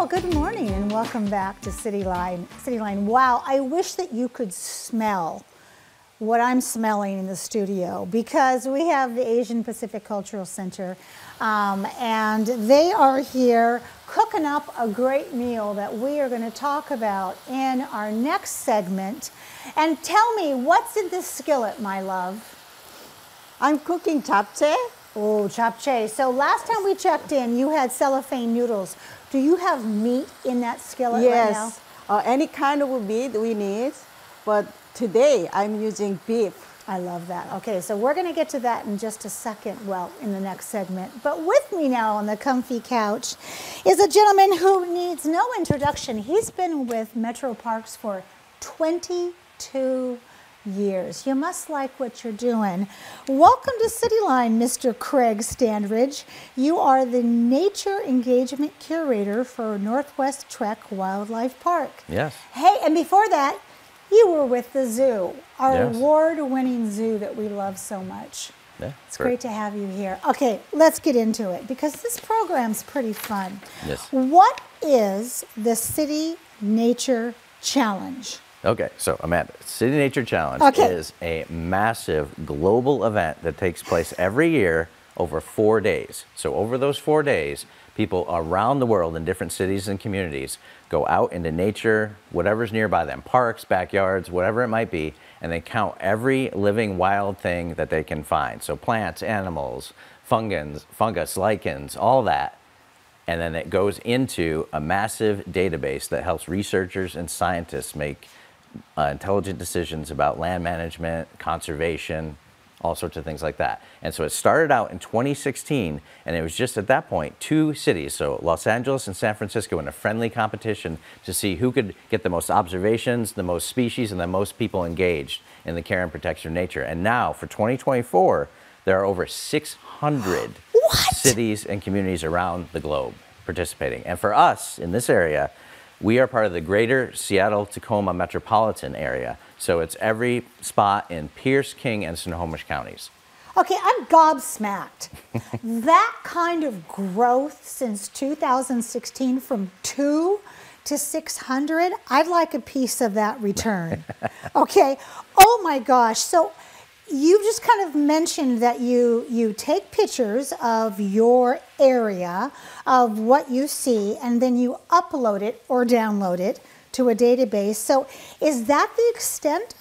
Well, good morning and welcome back to Cityline. Cityline, wow, I wish that you could smell what I'm smelling in the studio because we have the Asian Pacific Cultural Center and they are here cooking up a great meal that we are going to talk about in our next segment. And tell me, what's in this skillet, my love? I'm cooking japchae. Oh, japchae. So last time we checked in, you had cellophane noodles. Do you have meat in that skillet right now? Yes, any kind of meat we need, but today I'm using beef. I love that. Okay, so we're going to get to that in just a second, well, in the next segment. But with me now on the comfy couch is a gentleman who needs no introduction. He's been with Metro Parks for 22 years. You must like what you're doing. Welcome to Cityline, Mr. Craig Standridge. You are the Nature Engagement Curator for Northwest Trek Wildlife Park. Yes. Hey, and before that, you were with the zoo, our Yes. award-winning zoo that we love so much. Yeah, It's great to have you here. Okay, let's get into it because this program's pretty fun. Yes. What is the City Nature Challenge? Okay, so Amanda, City Nature Challenge is a massive global event that takes place every year over 4 days. So over those 4 days, people around the world in different cities and communities go out into nature, whatever's nearby them, parks, backyards, whatever it might be, and they count every living wild thing that they can find. So plants, animals, fungus, lichens, all that. And then it goes into a massive database that helps researchers and scientists make intelligent decisions about land management, conservation, all sorts of things like that. And so it started out in 2016, and it was just at that point 2 cities, so Los Angeles and San Francisco, in a friendly competition to see who could get the most observations, the most species, and the most people engaged in the care and protection of nature. And now for 2024, there are over 600 cities and communities around the globe participating. And for us in this area, we are part of the greater Seattle-Tacoma metropolitan area. So it's every spot in Pierce, King, and Snohomish counties. Okay, I'm gobsmacked. That kind of growth since 2016 from 2 to 600, I'd like a piece of that return. Okay, oh my gosh. So you just kind of mentioned that you take pictures of your area, of what you see, and then you upload it or download it to a database. So is that the extent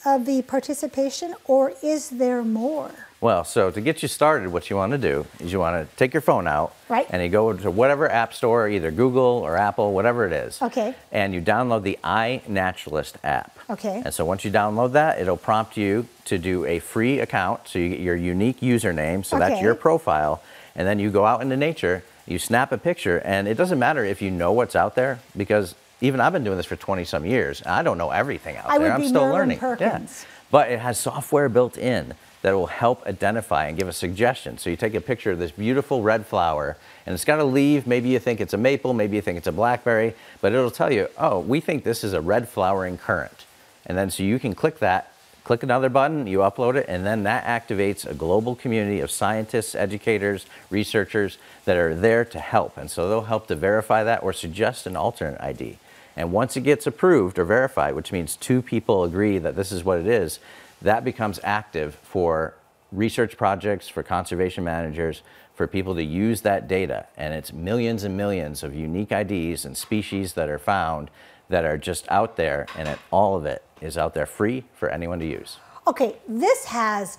of the participation, or is there more? Well, so to get you started, what you want to do is you want to take your phone out, right, and you go to whatever app store, either Google or Apple, whatever it is. Okay. And you download the iNaturalist app. Okay. And so once you download that, it'll prompt you to do a free account. So you get your unique username, so that's your profile. And then you go out into nature, you snap a picture, and it doesn't matter if you know what's out there, because even I've been doing this for 20 some years, and I don't know everything out there. I'm still learning. Yeah. But it has software built in that will help identify and give a suggestion. So you take a picture of this beautiful red flower, and it's got a leaf. Maybe you think it's a maple, maybe you think it's a blackberry, but it'll tell you, oh, we think this is a red flowering currant. And then so you can click that, click another button, you upload it, and then that activates a global community of scientists, educators, researchers that are there to help. And so they'll help to verify that or suggest an alternate ID. And once it gets approved or verified, which means 2 people agree that this is what it is, that becomes active for research projects, for conservation managers, for people to use that data. And it's millions and millions of unique IDs and species that are found that are just out there, and all of it is out there free for anyone to use. Okay, this has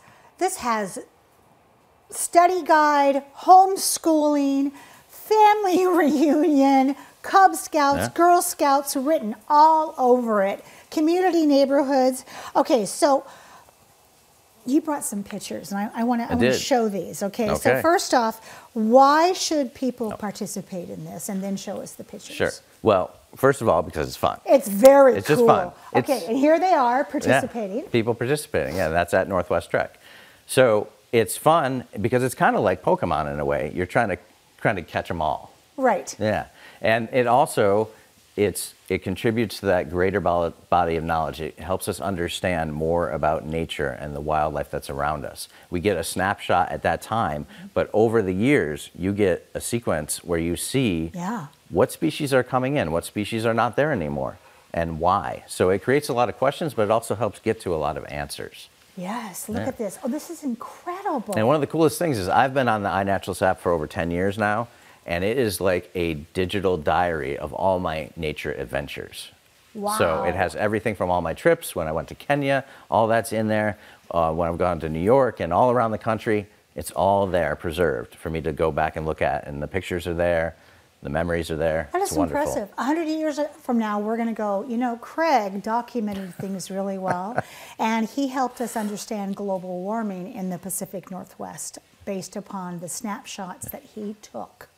study guide, homeschooling, family reunion, Cub Scouts, Girl Scouts written all over it, community neighborhoods. Okay, so you brought some pictures, and I want to show these. Okay, so first off, why should people participate in this, and then show us the pictures? Sure. Well, first of all, because it's fun. It's very cool. It's just fun. Okay, and here they are participating. Yeah, people participating. Yeah, that's at Northwest Trek. So it's fun because it's kind of like Pokemon in a way. You're trying to catch them all. Right. Yeah. And it also it contributes to that greater body of knowledge. It helps us understand more about nature and the wildlife that's around us. We get a snapshot at that time, but over the years, you get a sequence where you see what species are coming in, what species are not there anymore, and why. So it creates a lot of questions, but it also helps get to a lot of answers. Yes, look at this. Oh, this is incredible. And one of the coolest things is I've been on the iNaturalist app for over 10 years now, and it is like a digital diary of all my nature adventures. Wow. So it has everything from all my trips, when I went to Kenya, all that's in there. When I've gone to New York and all around the country, it's all there preserved for me to go back and look at. And the pictures are there, the memories are there. That is it's wonderful. impressive. 100 years from now, we're going to go, you know, Craig documented things really well, and he helped us understand global warming in the Pacific Northwest based upon the snapshots that he took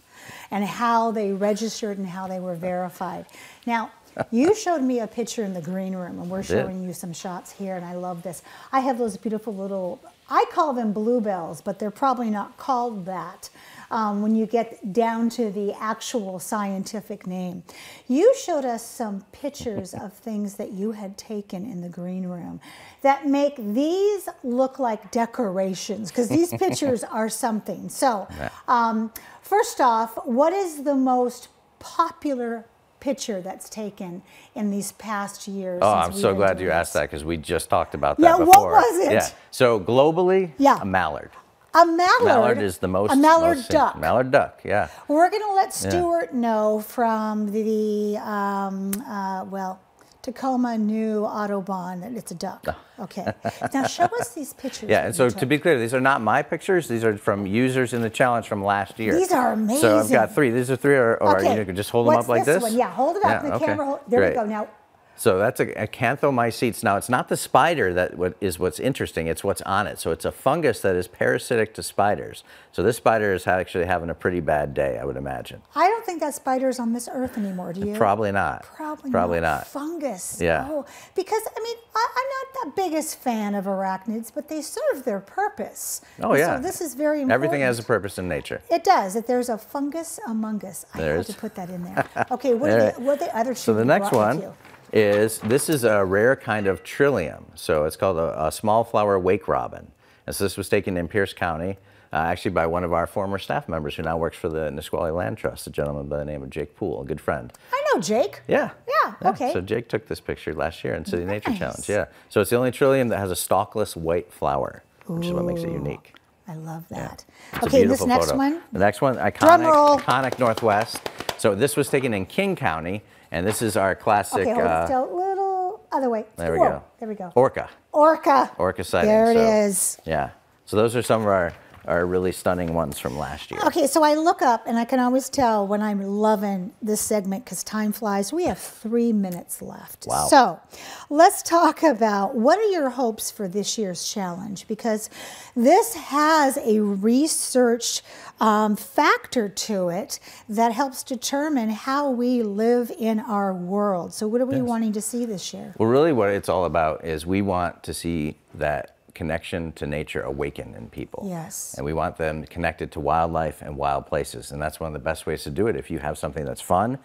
and how they registered and how they were verified. Now, you showed me a picture in the green room, and we're showing you some shots here, and I love this. I have those beautiful little, I call them bluebells, but they're probably not called that when you get down to the actual scientific name. You showed us some pictures of things that you had taken in the green room that make these look like decorations, because these pictures are something. So, first off, what is the most popular picture that's taken in these past years? Oh, I'm so glad you asked that, because we just talked about that before. What was it? Yeah. So globally, a mallard. A mallard? Mallard is the most... A mallard duck. Mallard duck, yeah. We're going to let Stuart know from the, well, Tacoma New Autobahn that it's a duck. Okay. Now show us these pictures. Yeah, and so to be clear, these are not my pictures. These are from users in the challenge from last year. These are amazing. So I've got three. These are three, or you can just hold them up like this. One? Yeah, hold it up. The camera. There we go. Now. So that's a acanthomycetes. Now, it's not the spider that is what's interesting. It's what's on it. So it's a fungus that is parasitic to spiders. So this spider is actually having a pretty bad day, I would imagine. I don't think that spider's on this earth anymore, do you? Probably not. Probably not. Fungus. Yeah. Oh, because, I mean, I'm not the biggest fan of arachnids, but they serve their purpose. Oh, yeah. So this is very important. Everything has a purpose in nature. It does. If there's a fungus among us, I had to put that in there. Okay, what are the other two? So the next one this is a rare kind of trillium. So it's called a small flower wake robin. And so this was taken in Pierce County, actually by one of our former staff members who now works for the Nisqually Land Trust, a gentleman by the name of Jake Poole, a good friend. I know Jake. Yeah. Yeah, okay. So Jake took this picture last year in City Nature Challenge. Yeah. So it's the only trillium that has a stalkless white flower, which is what makes it unique. I love that. Yeah. Okay, this next one. The next one, iconic Northwest. So this was taken in King County, and this is our classic. Okay, hold it still. Little other way. There we go. There we go. Orca. Orca sighting. There it is. Yeah. So those are some of our really stunning ones from last year. Okay, so I look up, and I can always tell when I'm loving this segment because time flies. We have 3 minutes left. Wow. So let's talk about what are your hopes for this year's challenge, because this has a research factor to it that helps determine how we live in our world. So what are we wanting to see this year? Well, really what it's all about is we want to see that connection to nature awaken in people. Yes. And we want them connected to wildlife and wild places. And that's one of the best ways to do it. If you have something that's fun,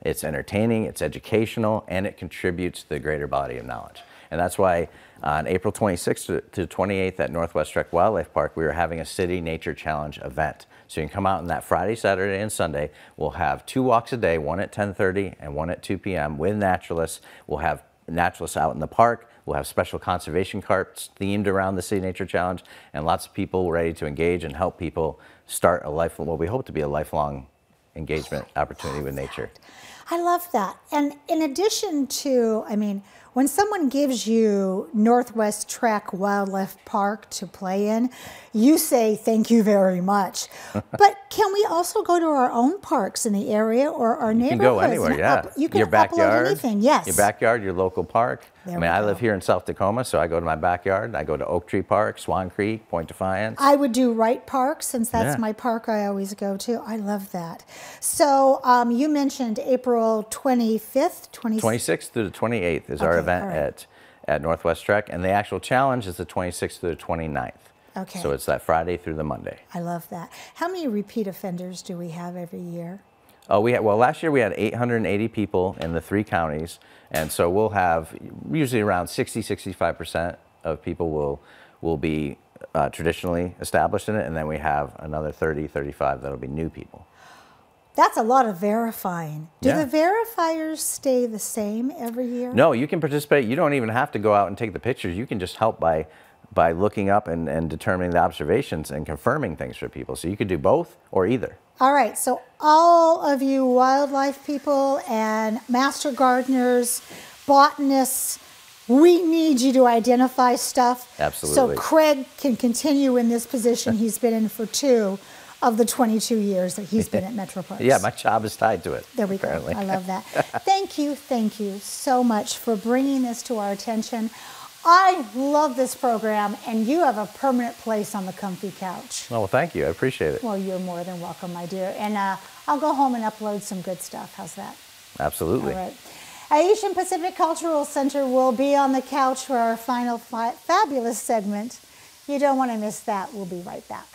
it's entertaining, it's educational, and it contributes to the greater body of knowledge. And that's why on April 26th to 28th at Northwest Trek Wildlife Park, we are having a City Nature Challenge event. So you can come out on that Friday, Saturday, and Sunday. We'll have 2 walks a day, one at 10:30 and one at 2 p.m. with naturalists. We'll have naturalists out in the park. We'll have special conservation carts themed around the City Nature Challenge, and lots of people ready to engage and help people start what we hope to be a lifelong engagement opportunity with nature. I love that. And in addition to, I mean, when someone gives you Northwest Trek Wildlife Park to play in, you say thank you very much. But can we also go to our own parks in the area or our neighborhoods? You can go anywhere, yeah. You can your backyard, upload anything, yes. Your backyard, your local park. There I mean, I live here in South Tacoma, so I go to my backyard. I go to Oak Tree Park, Swan Creek, Point Defiance. I would do Wright Park, since that's my park I always go to. I love that. So you mentioned April 25th, 26th through the 28th is our event at Northwest Trek, and the actual challenge is the 26th through the 29th. Okay. So it's that Friday through the Monday. I love that. How many repeat offenders do we have every year? Oh, well, last year we had 880 people in the 3 counties, and so we'll have usually around 65% of people will be traditionally established in it, and then we have another 35 that'll be new people. That's a lot of verifying. Do Yeah. the verifiers stay the same every year? No, you can participate. You don't even have to go out and take the pictures. You can just help by looking up and determining the observations and confirming things for people. So you could do both or either. All right, so all of you wildlife people and master gardeners, botanists, we need you to identify stuff. Absolutely. So Craig can continue in this position he's been in for 2 of the 22 years that he's been at Metro Parks. Yeah, my job is tied to it. There we apparently. go. I love that. Thank you so much for bringing this to our attention. I love this program, and you have a permanent place on the comfy couch. Oh, well, thank you. I appreciate it. Well, you're more than welcome, my dear. And I'll go home and upload some good stuff. How's that? Absolutely. All right. Asian Pacific Cultural Center will be on the couch for our final fabulous segment. You don't want to miss that. We'll be right back.